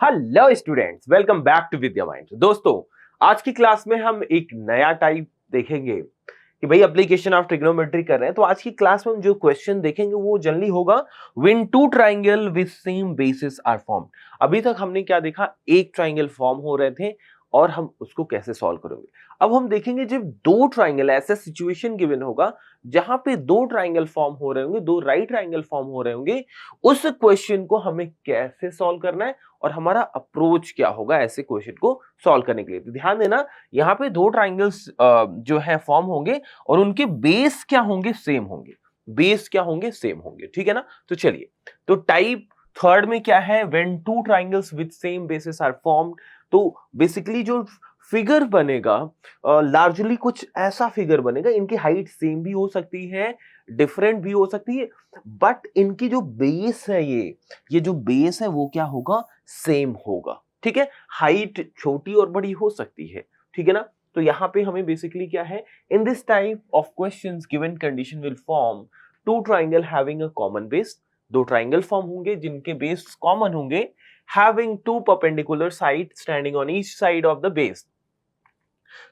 Hello students, welcome back to Vidya mind. दोस्तों, आज की क्लास में हम एक नया टाइप देखेंगे कि भाई एप्लीकेशन ऑफ ट्रिग्नोमेट्री कर रहे हैं। तो आज की क्लास में हम जो क्वेश्चन देखेंगे वो जनरली होगा when two triangle with same basis are formed. अभी तक हमने क्या देखा, एक ट्राइंगल फॉर्म हो रहे थे और हम उसको कैसे सॉल्व करेंगे। अब हम देखेंगे जब दो ट्राइंगल, ऐसा सिचुएशन गिवन होगा जहां पे दो ट्राइंगल फॉर्म हो रहे होंगे, दो राइट ट्राइंगल फॉर्म हो रहे होंगे, उस क्वेश्चन को हमें कैसे सॉल्व करना है और हमारा अप्रोच क्या होगा ऐसे क्वेश्चन को सॉल्व करने के लिए। तो ध्यान देना, यहाँ पे दो ट्राइंगल्स जो है फॉर्म होंगे और उनके बेस क्या होंगे, सेम होंगे। बेस क्या होंगे, सेम होंगे, ठीक है ना। तो चलिए, तो टाइप थर्ड में क्या है, when two triangles with same basis are formed. तो बेसिकली जो फिगर बनेगा, लार्जली कुछ ऐसा फिगर बनेगा, इनकी हाइट सेम भी हो सकती है, डिफरेंट भी हो सकती है, बट इनकी जो बेस है, ये जो बेस है वो क्या होगा, सेम होगा। ठीक है, हाइट छोटी और बड़ी हो सकती है, ठीक है ना। तो यहां पे हमें बेसिकली क्या है, in this type of questions given condition will form two triangle having a common base. दो ट्राइंगल फॉर्म होंगे जिनके बेस कॉमन होंगे, having two perpendicular side standing on each side of the base.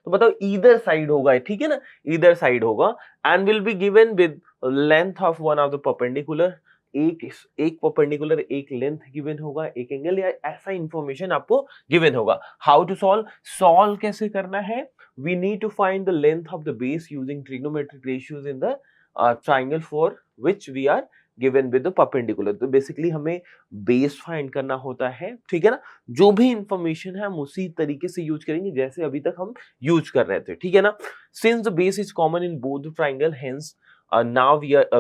तो बताओ either side होगा, ठीक है ना, ईदर साइड होगा and will be given with length of one of the perpendicular. एक परपेंडिकुलर, एक लेंथ गिवन होगा, एक एंगल, या ऐसा इंफॉर्मेशन आपको गिवन होगा। हाउ टू सॉल्व, सॉल्व कैसे करना है, we need to find the length of the base using trigonometric ratios in the triangle for which we are given with the perpendicular. तो बेसिकली हमें base find करना होता है, ठीक है ना। जो भी इंफॉर्मेशन है हम उसी तरीके से यूज करेंगे जैसे अभी तक हम यूज कर रहे थे, ठीक है ना। Since the base is common in both the triangle, hence now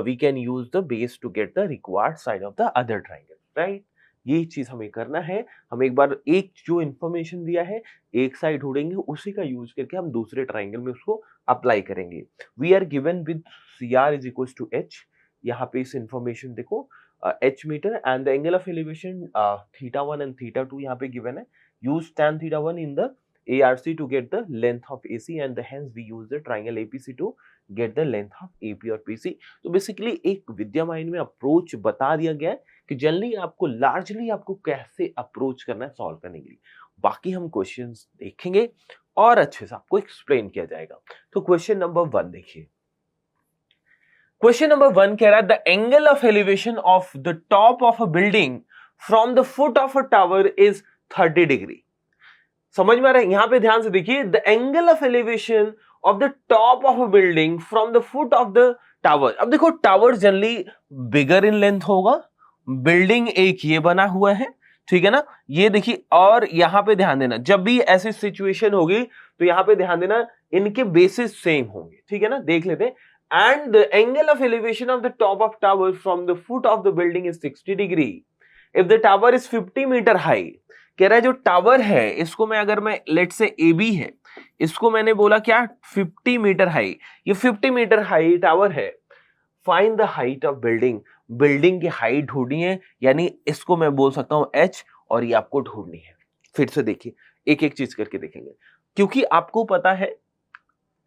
we can use the base to get the required side of the other triangle, right? ये चीज हमें करना है। हम एक बार एक जो इंफॉर्मेशन दिया है, एक साइड ढूंढेंगे, उसी का यूज करके हम दूसरे ट्राइंगल में उसको अप्लाई करेंगे। We are given with CR is equal to H। यहाँ पे इस इंफॉर्मेशन देखो, H metre and the angle of elevation θ1 and θ2 यहाँ पे गिवन है। Use tan θ1 in the ARC to get the length of AC and hence we use the triangle APC to get the length of AP और PC। तो basically एक विद्या mind में approach बता दिया गया है कि जनरली आपको, लार्जली आपको कैसे अप्रोच करना है सॉल्व करने के लिए। बाकी हम क्वेश्चंस देखेंगे और अच्छे से आपको एक्सप्लेन किया जाएगा। तो क्वेश्चन नंबर 1 देखिए। क्वेश्चन नंबर 1 कह रहा है the angle of elevation of the top of a building from the foot of a tower is 30 degree. समझ में आ रहा है? यहां पे ध्यान से देखिए, the angle of elevation of the top of a building from the foot of the tower. अब देखो, tower generally bigger in length होगा, बिल्डिंग एक ये बना हुआ है, ठीक है ना। ये देखिए, और यहां पे ध्यान देना, जब भी ऐसी सिचुएशन होगी तो यहां पे ध्यान देना इनके बेसिस सेम होंगे, ठीक है ना। देख लेते हैं, and the angle of elevation of the top of tower from the foot of the building is 60 degree if the tower is 50 metre high. कह रहा है जो टावर है इसको मैं, अगर मैं लेट से AB है, इसको मैंने बोला क्या, 50 मीटर हाई। ये 50 मीटर हाई टावर है। Find the height of building, building की हाइट ढूंढनी है, यानी इसको मैं बोल सकता हूं H, और ये आपको ढूंढनी है। फिर से देखिए, एक एक चीज करके देखेंगे, क्योंकि आपको पता है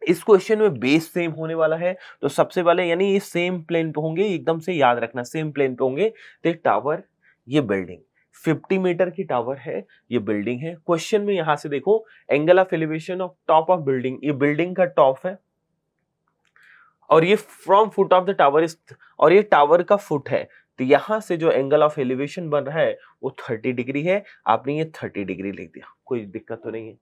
इस क्वेश्चन में बेस सेम होने वाला है। तो सबसे पहले, यानी ये सेम प्लेन पे होंगे, एकदम से याद रखना, सेम प्लेन पे होंगे। तो टावर, ये बिल्डिंग, 50 मीटर की टावर है, ये बिल्डिंग है। क्वेश्चन में यहां से देखो, angle of elevation of top of building, ये बिल्डिंग का टॉप है, और ये from foot of the tower is, और ये टावर का फुट है। तो यहां से जो एंगल ऑफ एलिवेशन बन रहा है वो 30 डिग्री है। आपने ये 30 डिग्री लिख दिया, कोई दिक्कत तो नहीं है।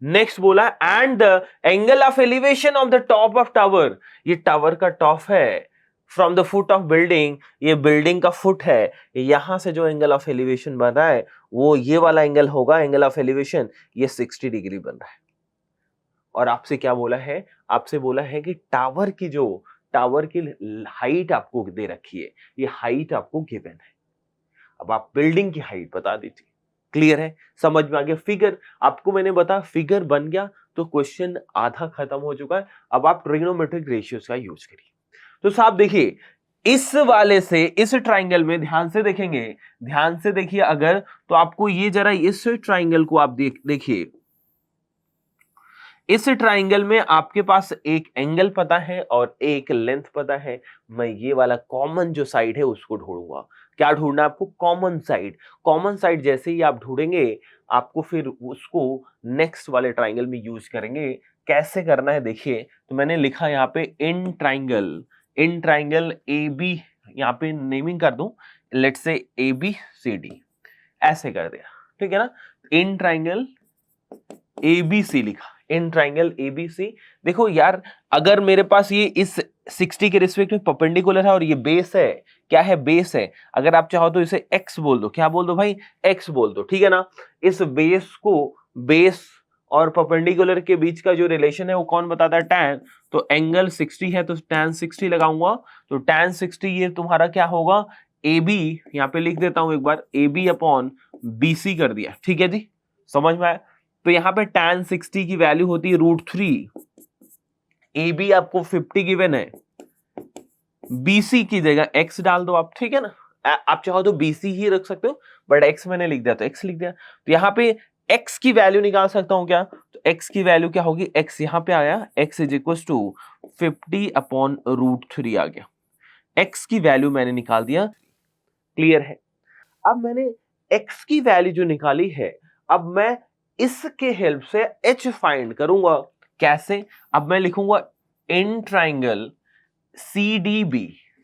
नेक्स्ट बोला, and the angle of elevation of the top of tower, ये टावर का टॉप है, from the foot of building, ये बिल्डिंग का फुट है। यहां से जो एंगल ऑफ एलिवेशन बन रहा है वो ये वाला एंगल होगा, एंगल ऑफ एलिवेशन, ये 60 डिग्री बन रहा है। और आपसे क्या बोला है, आपसे बोला है कि टावर की जो, टावर की हाइट आपको दे रखी है, ये हाइट आपको गिवन है। अब आप बिल्डिंग की हाइट बता दीजिए। क्लियर है, समझ में आ गया। फिगर आपको मैंने बताया, फिगर बन गया तो क्वेश्चन आधा खत्म हो चुका है। अब आप ट्रिग्नोमेट्रिक रेशियोज का यूज करिए। तो साहब देखिए, इस वाले से इस ट्राइंगल में ध्यान से देखेंगे, ध्यान से देखिए अगर, तो आपको ये जरा इस ट्राइंगल को आप देखिए, इस ट्राइंगल में आपके पास एक एंगल पता है और एक लेंथ पता है। मैं ये वाला कॉमन जो साइड है उसको ढूंढूंगा। क्या ढूंढना है आपको? Common side. कॉमन साइड जैसे ही आप ढूंढेंगे आपको फिर उसको नेक्स्ट वाले ट्राइंगल में यूज करेंगे। कैसे करना है देखिए, तो मैंने लिखा यहाँ पे इन ट्राइंगल ए बी, यहाँ पे नेमिंग कर दूं, let's say A B C D, ऐसे कर दिया, ठीक है ना। इन ट्राइंगल एबीसी लिखा, इन ट्राइंगल एबीसी। देखो यार, अगर मेरे पास ये इस 60 के रिस्पेक्ट में परपेंडिकुलर है और ये बेस है, क्या है? बेस है। अगर आप चाहो तो इसे x बोल दो। क्या बोल दो भाई? x बोल दो, ठीक है ना। इस बेस को, बेस और परपेंडिकुलर के बीच का जो रिलेशन है वो कौन बताता है? tan। तो एंगल 60 है तो tan 60 लगाऊंगा, तो tan 60 ये तुम्हारा क्या होगा? AB, यहाँ पे लिख देता हूं एक बार, AB अपॉन BC कर दिया, ठीक है जी, समझ में आया। तो यहां पे tan 60 की वैल्यू होती है √3। AB आपको 50 गिवन है, BC की जगह x डाल दो आप, ठीक है ना। आप चाहो तो BC ही रख सकते हो, बट x मैंने लिख दिया तो x लिख दिया। तो यहाँ पे x की वैल्यू निकाल सकता हूं क्या? तो x की वैल्यू क्या होगी? x यहाँ पे आया, x is equal to 50 upon √3 आ गया। x की वैल्यू मैंने निकाल दिया, क्लियर है। अब मैंने x की वैल्यू जो निकाली है, अब मैं इसके हेल्प से h फाइंड करूंगा। कैसे? अब मैं लिखूंगा इन ट्राइंगल CDB,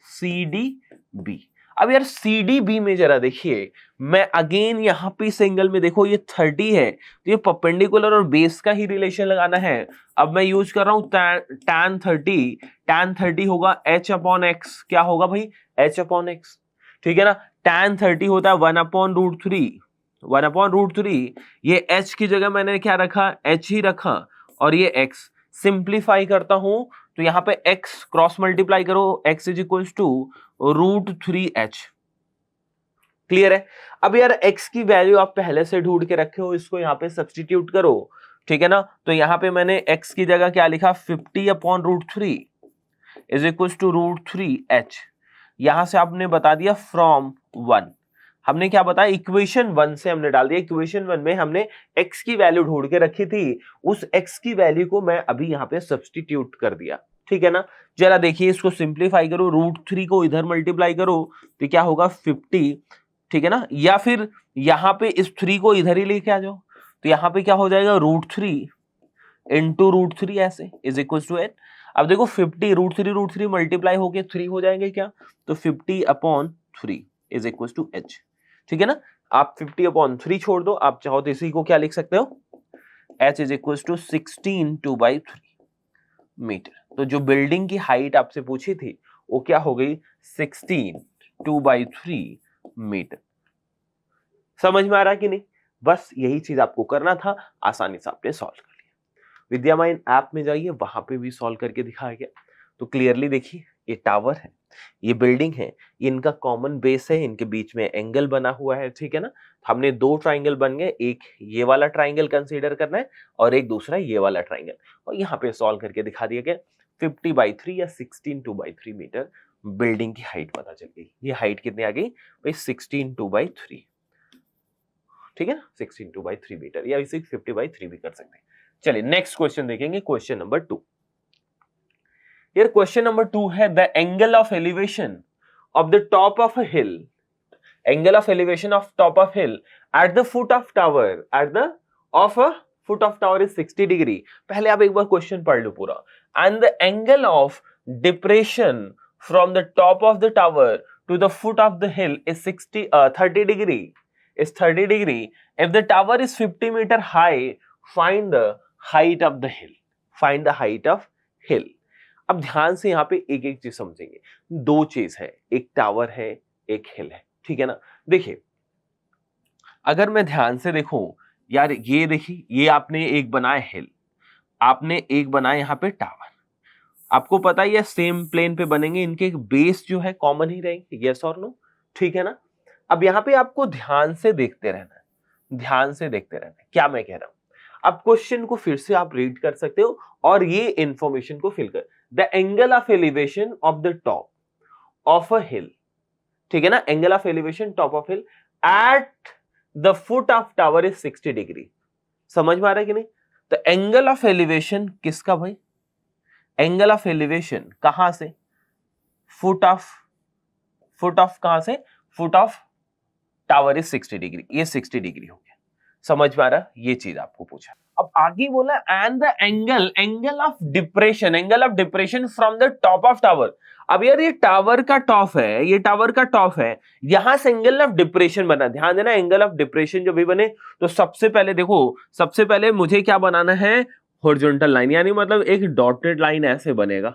CDB। अब यार CDB में जरा देखिए, मैं अगेन यहां पे इस एंगल में देखो ये 30 है, तो ये परपेंडिकुलर और बेस का ही रिलेशन लगाना है। अब मैं यूज कर रहा हूं tan 30, tan 30 होगा h अपॉन एक्स। क्या होगा भाई? h अपॉन एक्स, ठीक है ना। tan 30 होता है 1 अपॉन √3, 1 अपॉन √3। ये h की जगह मैंने क्या रखा? h ही रखा, और ये x। सिंप्लीफाई करता हूं तो यहाँ पे x क्रॉस मल्टीप्लाई करो, x is equal to √3h, clear है। अब यार x की वैल्यू आप पहले से ढूंढ के रखे हो, इसको यहाँ पे सब्स्टिट्यूट करो, ठीक है ना। तो यहाँ पे मैंने x की जगह क्या लिखा? 50 upon √3 is equal to √3h। यहां से आपने बता दिया फ्रॉम 1, हमने क्या बताया? इक्वेशन 1 से हमने डाल दिया। इक्वेशन 1 में हमने x की वैल्यू ढूंढ के रखी थी, उस x की वैल्यू को मैं अभी यहाँ पे सब्स्टिट्यूट कर दिया, ठीक है ना। जरा देखिए, इसको सिंप्लीफाई करो, √3 को इधर मल्टीप्लाई करो तो क्या होगा? 50, ठीक है ना। या फिर यहाँ पे इस 3 को इधर ही लेके आ जाओ, तो यहाँ पे क्या हो जाएगा? √3 इंटू √3 ऐसे इज इक्वल टू 8। अब देखो 50 √3 मल्टीप्लाई होके 3 हो जाएंगे क्या? तो 50 upon 3 is equal to h, ठीक है ना। आप 50 अपॉन 3 छोड़ दो, आप चाहो तो इसी को क्या लिख सकते हो? h is equal to 16 2/3 metre. तो जो बिल्डिंग की हाइट आपसे पूछी थी वो क्या हो गई? 16 2/3 मीटर। समझ में आ रहा कि नहीं? बस यही चीज आपको करना था, आसानी से आपने सॉल्व कर लिया। विद्या माइंड ऐप में जाइए, वहां पे भी सॉल्व करके दिखाया गया। तो क्लियरली देखिए, ये टावर है, ये बिल्डिंग है, ये इनका कॉमन बेस है, इनके बीच में एंगल बना हुआ है, ठीक है ना। हमने दो ट्राइंगल बन गए, एक ये वाला ट्राइंगल कंसीडर करना है और एक दूसरा ये वाला ट्राइंगल, और यहाँ पे सॉल्व करके दिखा दिया गया। 50/3 या 16 2/3 मीटर बिल्डिंग की हाइट पता चल गई। ये हाइट कितनी आ गई भाई? 16 2/3, ठीक है ना। 16 2/3 मीटर, या इसे 50/3 भी कर सकते हैं। चलिए नेक्स्ट क्वेश्चन देखेंगे, क्वेश्चन नंबर 2। यार क्वेश्चन नंबर 2 है the angle of elevation of the top of a hill, angle of elevation of top of hill at the foot of tower, at the of a foot of tower is 60 degree. पहले आप एक बार question पढ़ लो पूरा। And the angle of depression from the top of the tower to the foot of the hill is 30 degree, is 30 degree. If the tower is 50 meter high, find the height of the hill. Find the height of hill. अब ध्यान से यहाँ पे एक एक चीज समझेंगे। दो चीज है, एक टावर है, एक हिल है, ठीक है ना। देखिए, अगर मैं ध्यान से देखूं, यार ये देखिए, ये आपने एक बनाया हिल, आपने एक बनाया यहाँ पे टावर। आपको पता ही है सेम प्लेन पे बनेंगे, इनके बेस जो है कॉमन ही रहेंगे, यस और नो, ठीक है ना। अब यहाँ पे आपको ध्यान से देखते रहना है, ध्यान से देखते रहना है क्या मैं कह रहा हूं। अब क्वेश्चन को फिर से आप रीड कर सकते हो और ये इंफॉर्मेशन को फिल कर। The angle of elevation of the top of a hill, ठीक है ना, angle of elevation top of hill at the foot of tower is 60 degree. समझ में आ रहा है कि नहीं? तो एंगल ऑफ एलिवेशन किसका भाई, एंगल ऑफ एलिवेशन कहां से, फुट ऑफ कहां से, foot of tower is 60 degree, ये 60 डिग्री हो गया। समझ में आ रहा, ये चीज आपको पूछा। अब आगे बोला and the angle of depression from the top of tower. अब यार ये टावर का टॉप है, ये टावर का टॉप है, यहां से एंगल ऑफ डिप्रेशन बना, ध्यान देना एंगल ऑफ डिप्रेशन जो भी बने तो सबसे पहले देखो, सबसे पहले मुझे क्या बनाना है, हॉरिजॉन्टल लाइन, यानी मतलब एक डॉटेड लाइन ऐसे बनेगा,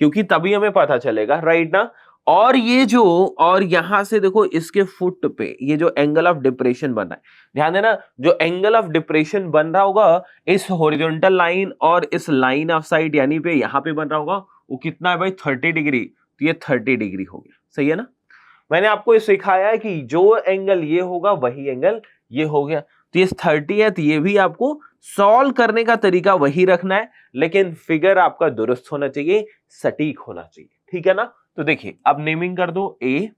क्योंकि तभी हमें पता चलेगा, राइट ना। और ये जो, और यहां से देखो इसके फुट पे ये जो एंगल ऑफ डिप्रेशन बन रहा है, ध्यान देना जो एंगल ऑफ डिप्रेशन बन रहा होगा इस हॉरिजॉन्टल लाइन और इस लाइन ऑफ साइट यानी पे यहां पे बन रहा होगा, वो कितना है भाई 30 डिग्री, तो ये 30 डिग्री हो गया, सही है ना। मैंने आपको ये सिखाया है कि जो एंगल ये होगा वही एंगल ये हो गया, तो ये 30 है, तो ये भी आपको सॉल्व करने का तरीका वही रखना है, लेकिन फिगर आपका दुरुस्त होना चाहिए, सटीक होना चाहिए, ठीक है ना। तो देखिए अब नेमिंग कर दो ए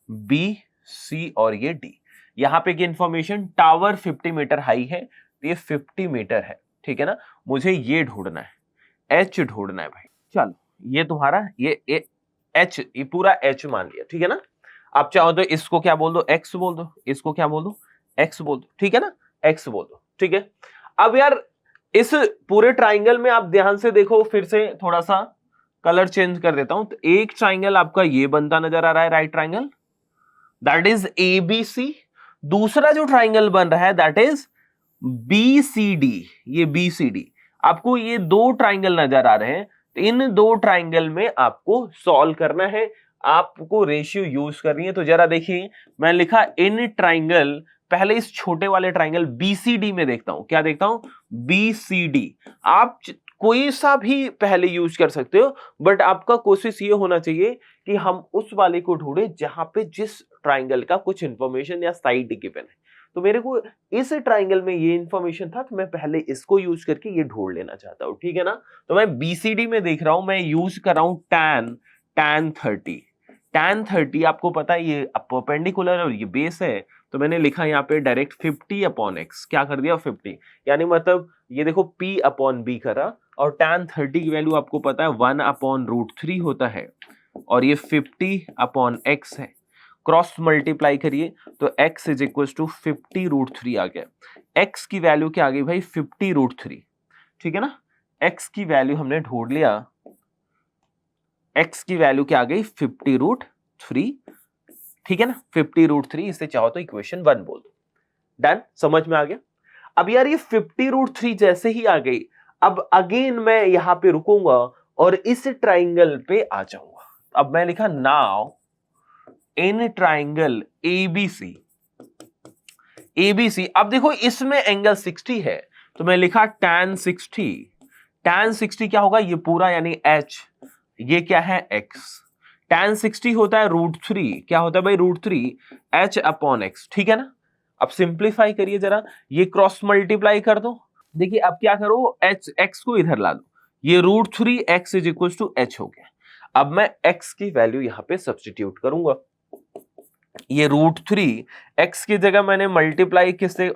बी सी और ये डी। यहां पे की इंफॉर्मेशन, टावर 50 मीटर हाई है, तो ये 50 मीटर है, ठीक है ना। मुझे ये ढूंढना है, एच ढूंढना है भाई। चलो ये तुम्हारा ये एच, ये पूरा एच मान लिया, ठीक है ना। आप चाहो तो इसको क्या बोल दो, एक्स बोल दो, इसको क्या बोल दो, एक्स बोल दो, ठीक है ना, एक्स बोल दो, ठीक है। अब यार इस पूरे ट्राइंगल में आप ध्यान से देखो, फिर से थोड़ा सा कलर चेंज कर देता हूं, तो एक ट्राइंगल आपका ये बनता नजर आ रहा है, right triangle, that is ABC। दूसरा जो ट्राइंगल बन रहा है दैट इज BCD, ये BCD। आपको ये दो ट्राइंगल नजर आ रहे हैं, तो इन दो ट्राइंगल में आपको सॉल्व करना है, आपको रेशियो यूज करनी है। तो जरा देखिए मैं लिखा इन ट्राइंगल, पहले इस छोटे वाले ट्राइंगल BCD में देखता हूं, क्या देखता हूं, BCD। आप कोई सा भी पहले यूज कर सकते हो, बट आपका कोशिश ये होना चाहिए कि हम उस वाले को ढूंढे जहां पे जिस ट्राइंगल का कुछ इंफॉर्मेशन या साइड गिवन है। तो मेरे को इस ट्राइंगल में ये इंफॉर्मेशन था, तो मैं पहले इसको यूज करके ये ढूंढ लेना चाहता हूं, ठीक है ना। तो मैं BCD में देख रहा हूं, मैं यूज कर रहा हूं tan 30। tan 30 आपको पता है ये परपेंडिकुलर और ये बेस है, तो मैंने लिखा यहाँ पे डायरेक्ट 50/x, क्या कर दिया 50, यानी मतलब ये देखो P/B करा, और tan 30 की वैल्यू आपको पता है 1/√3 होता है, और ये 50/x है, क्रॉस मल्टीप्लाई करिए तो x इज इक्वल टू 50√3 आ गया। x की वैल्यू क्या आ गई भाई 50√3, ठीक है ना। x की वैल्यू हमने ढूंढ लिया, x की वैल्यू क्या आ गई 50√3, ठीक है ना, 50√3। इससे चाहो तो इक्वेशन 1 बोल दो, डन, समझ में आ गया। अब यार ये 50√3 जैसे ही आ गई, अब अगेन मैं यहां पे रुकूंगा और इस ट्राइंगल पे आ जाऊंगा। अब मैं लिखा नाउ इन ट्राइंगल ABC। अब देखो इसमें एंगल 60 है, तो मैं लिखा tan 60। tan 60 क्या होगा, ये पूरा यानी h, ये क्या है x। tan 60 होता है √3, क्या होता है भाई √3 h/x, ठीक है ना। अब सिंप्लीफाई करिए जरा, ये क्रॉस मल्टीप्लाई कर दो, देखिए अब क्या करो, x को इधर ला दो, ये √3x is equal to h हो गया। अब मैं x की वैल्यू यहां पे सब्स्टिट्यूट करूंगा, ये √3 x की जगह मैंने मल्टीप्लाई किससे,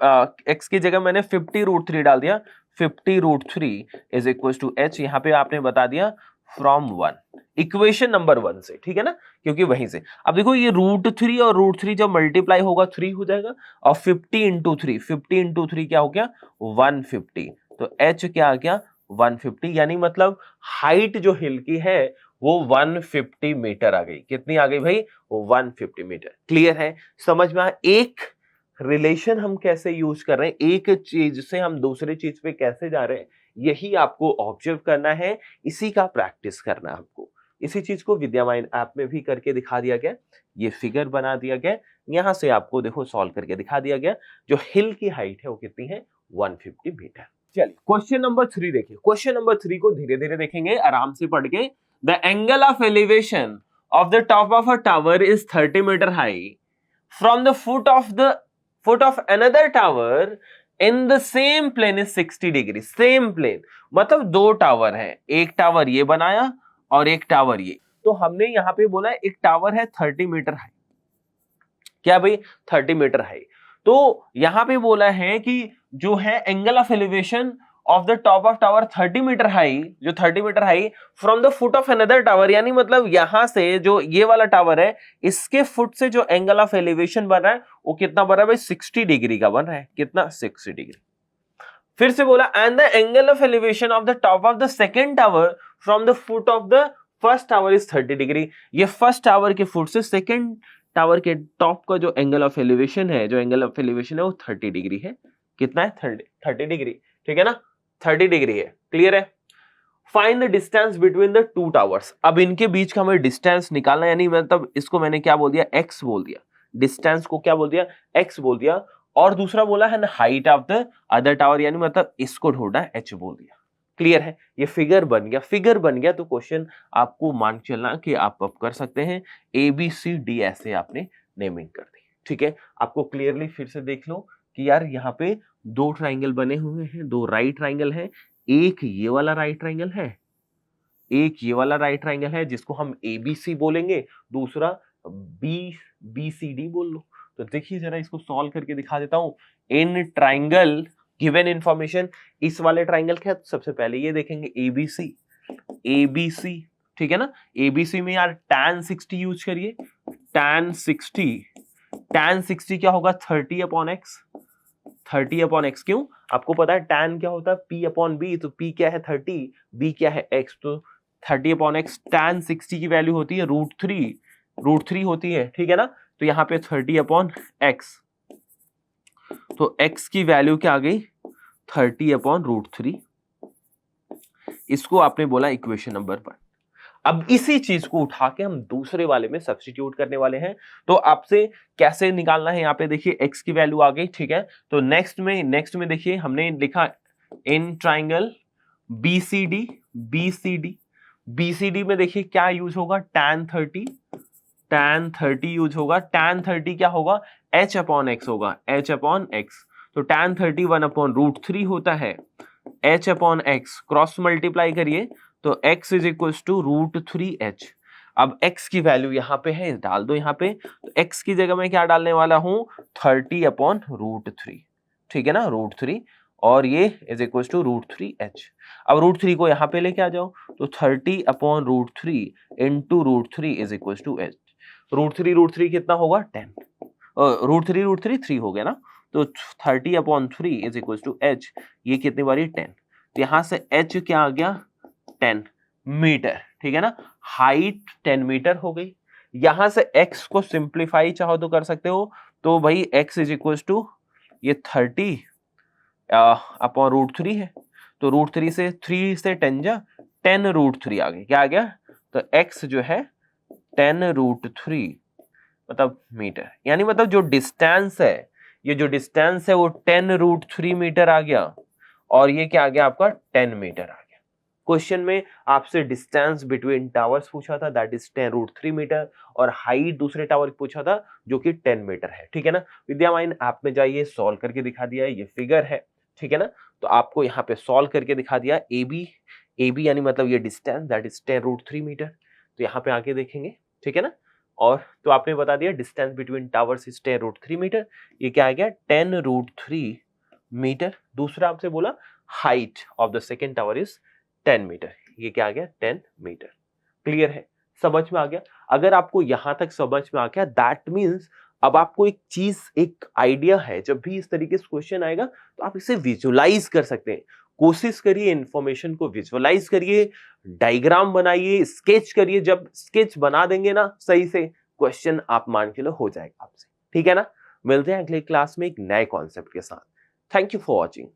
x की जगह मैंने 50√3 डाल दिया, 50√3 इज इक्वल टू h, यहां पे आपने बता दिया फ्रॉम 1, इक्वेशन नंबर 1 से, ठीक है ना, क्योंकि वहीं से। अब देखो ये √3 और √3 जब मल्टीप्लाई होगा 3 हो जाएगा, और 50 × 3 क्या हो गया 150, तो h क्या आ गया 150, यानी मतलब हाइट जो हिल की है वो 150 मीटर आ गई। कितनी आ गई भाई, वो 150 मीटर। क्लियर है, समझ में आया। एक रिलेशन हम कैसे यूज कर रहे हैं, एक चीज से हम दूसरे चीज पे कैसे जा रहे हैं, यही आपको ऑब्जर्व करना है, इसी का प्रैक्टिस करना है आपको। इसी चीज को विद्यामाइन ऐप में भी करके दिखा दिया गया, ये फिगर बना दिया गया, यहां से आपको देखो सॉल्व करके दिखा दिया गया, जो हिल की हाइट है वो कितनी है 150 मीटर। चलिए क्वेश्चन नंबर 3 देखिए, क्वेश्चन नंबर 3 को धीरे धीरे देखेंगे, आराम से पढ़ के। The angle of elevation of the top of a tower is 30 meter high. From the foot of another tower in the same plane is 60 degree. Same plane मतलब दो टावर हैं, एक टावर ये बनाया और एक टावर ये। तो हमने यहाँ पे बोला है एक टावर है 30 मीटर हाई, क्या भाई 30 मीटर हाई। तो यहाँ पे बोला है कि जो है angle of elevation of the top of tower 30 metre high, जो 30 metre high from the foot of another tower, यानी मतलब यहां से जो ये वाला टावर है इसके फुट से जो एंगल ऑफ एलिवेशन बन रहा है वो कितना बन रहा है भाई 60 डिग्री का बन रहा है, कितना 60 डिग्री। फिर से बोला and the angle of elevation of the top of the second tower from the foot of the first tower is 30 degree. ये फर्स्ट टावर के फुट से सेकेंड टावर के टॉप का जो एंगल ऑफ एलिवेशन है, जो एंगल ऑफ एलिवेशन है वो 30 डिग्री है। कितना है 30 डिग्री, ठीक है ना, 30 डिग्री है, क्लियर है। Find the distance between the two towers. अब इनके बीच का हमें डिस्टेंस निकालना, यानी मतलब इसको मैंने क्या बोल दिया, एक्स बोल दिया, डिस्टेंस को क्या बोल दिया, एक्स बोल दिया। और दूसरा बोला है ना height of the other tower, यानी मतलब इसको ढूंढना है, एच बोल दिया, क्लियर है। ये फिगर बन गया, फिगर बन गया तो क्वेश्चन आपको मान चलना कि आप अब कर सकते हैं ए बी सी डी ऐसे आपने नेमिंग कर दी, ठीक है। आपको क्लियरली फिर से देख लो कि यार यहाँ पे दो ट्राइंगल बने हुए हैं, दो राइट ट्राइंगल है, एक ये वाला राइट ट्राइंगल है, एक ये वाला राइट ट्राइंगल है जिसको हम एबीसी बोलेंगे, दूसरा बीसीडी बोल लो। तो देखिए जरा इसको सॉल्व करके दिखा देता हूं। इन ट्राइंगल गिवन इंफॉर्मेशन, इस वाले ट्राइंगल का सबसे पहले ये देखेंगे एबीसी, एबीसी, ठीक है ना। एबीसी में यार tan 60 यूज करिए, tan 60 क्या होगा 30/x, 30/x। क्यों, आपको पता है tan क्या होता है p/b, तो p क्या है 30, b क्या है x, तो 30/x tan 60 की वैल्यू होती है √3 होती है, ठीक है ना। तो यहाँ पे 30/x, तो x की वैल्यू क्या आ गई 30/√3। इसको आपने बोला इक्वेशन नंबर 1। अब इसी चीज को उठा के हम दूसरे वाले में सब्स्टिट्यूट करने वाले हैं। तो आपसे कैसे निकालना है, यहाँ पे देखिए x की वैल्यू आ गई, ठीक है। तो नेक्स्ट में देखिए हमने लिखा इन ट्राइंगल बीसीडी में देखिए क्या यूज होगा, tan 30 यूज होगा। tan 30 क्या होगा h/x होगा, h/x। तो tan 30 1/√3 होता है, h/x क्रॉस मल्टीप्लाई करिए तो x is equal to √3h। अब x की वैल्यू यहाँ पे है, डाल दो यहाँ पे। तो x की जगह मैं क्या डालने वाला हूँ 30/√3, ठीक है ना, √3, और ये इज इक्वल टू √3h। अब √3 को यहाँ पे लेके आ जाओ, तो 30/√3 into √3 is equal to h। √3 कितना होगा 10, √3 3 हो गया ना, तो 30/3 इज इक्वल टू h। ये कितनी बारी 10, तो यहाँ से h क्या आ गया 10 मीटर, ठीक है ना। हाइट 10 मीटर हो गई। यहां से x को सिंप्लीफाई चाहो तो कर सकते हो, तो भाई x इज इक्वल टू ये 30/√3 है, तो √3 से 3 से 10 जा 10√3 आ गई, क्या आ गया, तो x जो है 10√3 मतलब मीटर, यानी मतलब जो डिस्टेंस है, ये जो डिस्टेंस है वो 10√3 मीटर आ गया, और ये क्या आ गया आपका 10 मीटर आ गया। क्वेश्चन में आपसे डिस्टेंस बिटवीन टावर्स पूछा था, दैट इज 10√3 मीटर, और हाइट दूसरे टावर पूछा था जो कि 10 मीटर है, ठीक है ना। विद्यामाइन ऐप में जाइए, सॉल्व करके दिखा दिया, ये फिगर है, ठीक है ना। तो आपको यहाँ पे सॉल्व करके दिखा दिया AB यानी मतलब ये डिस्टेंस दैट इज 10√3 मीटर। तो यहाँ पे आगे देखेंगे, ठीक है ना। और तो आपने बता दिया distance between towers is 10√3 meter, ये क्या आ गया 10√3 मीटर। दूसरा आपसे बोला height of the second tower is 10 meter, ये क्या आ गया 10 मीटर। क्लियर है, समझ में आ गया। अगर आपको यहां तक समझ में आ गया, दैट मीन्स अब आपको एक चीज, एक आइडिया है, जब भी इस तरीके से क्वेश्चन आएगा तो आप इसे विजुअलाइज कर सकते हैं। कोशिश करिए इंफॉर्मेशन को विजुअलाइज करिए, डायग्राम बनाइए, स्केच करिए। जब स्केच बना देंगे ना सही से, क्वेश्चन आप मान के लो हो जाएगा आपसे, ठीक है ना। मिलते हैं अगले क्लास में एक नए कॉन्सेप्ट के साथ। Thank you for watching.